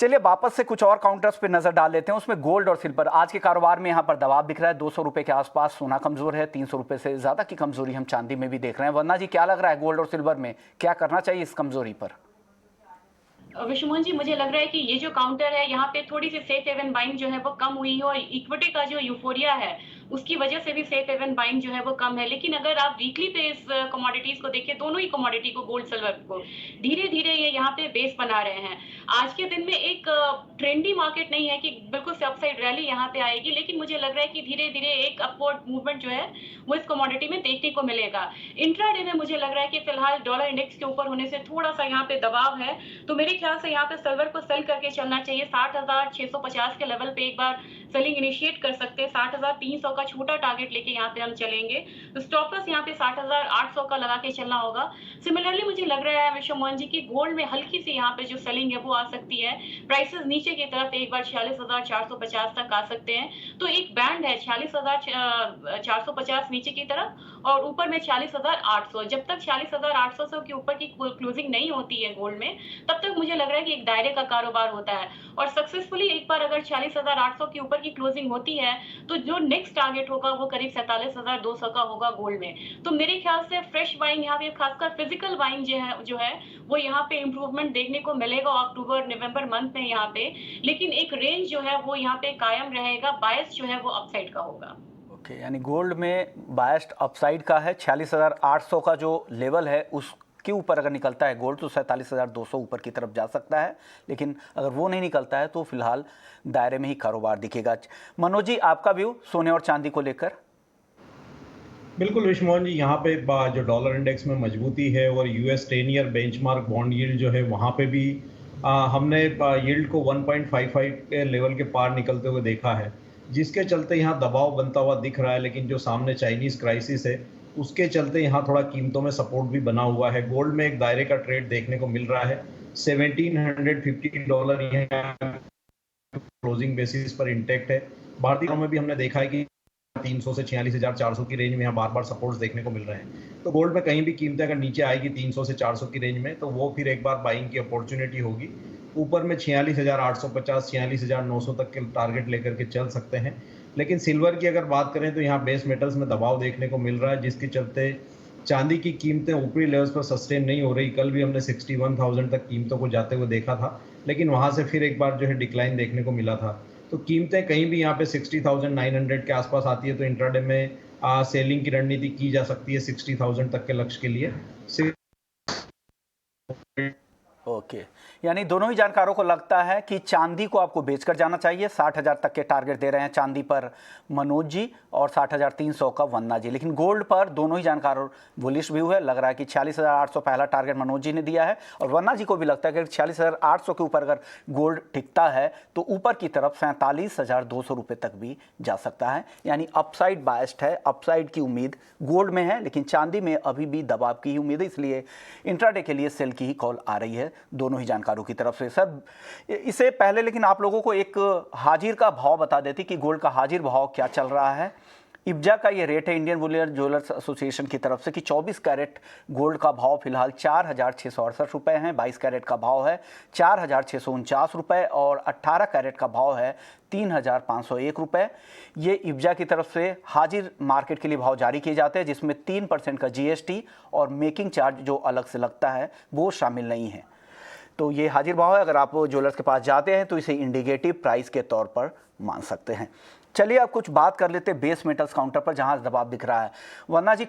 चलिए वापस से कुछ और काउंटर्स पे नजर डाल लेते हैं। उसमें गोल्ड और सिल्वर आज के कारोबार में यहाँ पर दबाव दिख रहा है। 200 रुपए के आसपास सोना कमजोर है। 300 रुपए से ज्यादा की कमजोरी हम चांदी में भी देख रहे हैं। वरना जी क्या लग रहा है गोल्ड और सिल्वर में क्या करना चाहिए इस कमजोरी पर? विश्वमोहन जी, मुझे लग रहा है कि ये जो काउंटर है यहाँ पे थोड़ी सी सेफ हेवन बाइंग जो है वो कम हुई है, और इक्विटी का जो यूफोरिया है उसकी वजह से भी सेफ हेवन बाइंग जो है वो कम है। लेकिन अगर आप वीकली पे इस कमोडिटीज को देखिए, दोनों ही कमोडिटी को, गोल्ड सिल्वर को, धीरे धीरे ये यहाँ पे बेस बना रहे हैं। आज के दिन में एक ट्रेंडी मार्केट नहीं है कि बिल्कुल से अपसाइड रैली यहाँ पे आएगी, लेकिन मुझे लग रहा है कि धीरे धीरे एक अपवर्ड मूवमेंट जो है वो इस कमोडिटी में देखने को मिलेगा। इंट्राडे में मुझे लग रहा है कि फिलहाल डॉलर इंडेक्स के ऊपर होने से थोड़ा सा यहाँ पे दबाव है, तो मेरे ख्याल से यहाँ पे सिल्वर को सेल करके चलना चाहिए। 60,650 के लेवल पे एक बार सेलिंग इनिशिएट कर सकते हैं। 60,300 का छोटा टारगेट लेके यहाँ पे हम चलेंगे, तो स्टॉप लॉस यहाँ पे 60,800 का लगा के चलना होगा। सिमिलरली मुझे लग रहा है विश्वमोहन जी की गोल्ड में हल्की सी यहाँ पे जो सेलिंग है वो आ सकती है। प्राइसेस नीचे की तरफ एक बार 46,450 तक आ सकते हैं। तो एक बैंड है 46,450 नीचे की तरफ और ऊपर में 46,800। जब तक 46,800 के ऊपर की क्लोजिंग नहीं होती है गोल्ड में, तब तक मुझे लग रहा है कि एक दायरे का कारोबार होता है। और सक्सेसफुली एक बार अगर 46,800 के ऊपर की क्लोजिंग होती है तो जो नेक्स्ट टारगेट होगा वो करीब 47,200 का होगा गोल्ड में। तो मेरे ख्याल से फ्रेश बाइंग यहाँ पे, खासकर फिजिकल बाइंग जो है वो यहाँ पे इंप्रूवमेंट देखने को मिलेगा अक्टूबर नवंबर मंथ में यहाँ पे। लेकिन एक रेंज जो है वो यहाँ पे कायम रहेगा, बायस जो है वो अपसाइड का होगा। ओके, यानी गोल्ड में बायस्ड अपसाइड का है। 46,800 का जो लेवल है उस के ऊपर अगर निकलता है गोल्ड तो 47,200 ऊपर की तरफ जा सकता है, लेकिन अगर वो नहीं निकलता है तो फिलहाल दायरे में ही कारोबार दिखेगा। मनोज जी, आपका व्यू सोने और चांदी को लेकर? बिल्कुल विश्वमोहन जी, यहाँ पे जो डॉलर इंडेक्स में मजबूती है और US 10 year benchmark bond yield जो है वहाँ पे भी हमने यील्ड को 1.55 के लेवल के पार निकलते हुए देखा है, जिसके चलते यहाँ दबाव बनता हुआ दिख रहा है। लेकिन जो सामने चाइनीज़ क्राइसिस है उसके चलते यहाँ थोड़ा कीमतों में सपोर्ट भी बना हुआ है। गोल्ड में एक दायरे का ट्रेड देखने को मिल रहा है। $1,750 यहाँ क्लोजिंग बेसिस पर इंटैक्ट है। भारतीय में भी हमने देखा है कि 300 से 46,400 की रेंज में यहाँ बार बार सपोर्ट्स देखने को मिल रहे हैं। तो गोल्ड में कहीं भी कीमतें अगर नीचे आएगी 300 से 400 की रेंज में, तो वो फिर एक बार बाइंग की अपॉर्चुनिटी होगी। ऊपर में 46,850 46,900 तक के टारगेट लेकर के चल सकते हैं। लेकिन सिल्वर की अगर बात करें तो यहाँ बेस मेटल्स में दबाव देखने को मिल रहा है, जिसके चलते चांदी की कीमतें ऊपरी लेवल्स पर सस्टेन नहीं हो रही। कल भी हमने 61,000 तक कीमतों को जाते हुए देखा था, लेकिन वहाँ से फिर एक बार जो है डिक्लाइन देखने को मिला था। तो कीमतें कहीं भी यहाँ पे 60,900 के आसपास आती है तो इंट्राडे में सेलिंग की रणनीति की जा सकती है 60,000 तक के लक्ष्य के लिए। ओके, यानी दोनों ही जानकारों को लगता है कि चांदी को आपको बेचकर जाना चाहिए। 60,000 तक के टारगेट दे रहे हैं चांदी पर मनोज जी और 60,300 का वन्ना जी। लेकिन गोल्ड पर दोनों ही जानकारों बुलिश व्यू है। लग रहा है कि 46,800 पहला टारगेट मनोज जी ने दिया है और वन्ना जी को भी लगता है कि 46,800 के ऊपर अगर गोल्ड टिकता है तो ऊपर की तरफ 47,200 रुपये तक भी जा सकता है। यानी अपसाइड बायस्ड है, अपसाइड की उम्मीद गोल्ड में है, लेकिन चांदी में अभी भी दबाव की ही उम्मीद है। इसलिए इंट्राडे के लिए सेल की ही कॉल आ रही है दोनों ही जानकारों की तरफ से। सर, इससे पहले लेकिन आप लोगों को एक हाजिर का भाव बता देती कि गोल्ड का हाजिर भाव क्या चल रहा है। इब्जा का ये रेट है इंडियन बुलियन ज्वेलर्स एसोसिएशन की तरफ से कि 24 कैरेट गोल्ड का भाव फिलहाल 4,668 रुपये है, 22 कैरेट का भाव है 4,649 रुपये और 18 कैरेट का भाव है 3,501 रुपये। ये इब्जा की तरफ से हाजिर मार्केट के लिए भाव जारी किए जाते हैं, जिसमें 3% का जीएसटी और मेकिंग चार्ज जो अलग से लगता है वो शामिल नहीं है। तो ये हाजिर भाव है। अगर आप ज्वेलर्स के पास जाते हैं तो इसे इंडिकेटिव प्राइस के तौर पर मान सकते हैं। चलिए अब कुछ बात कर लेते हैं बेस मेटल्स काउंटर पर, जहां दबाव दिख रहा है। वरना जी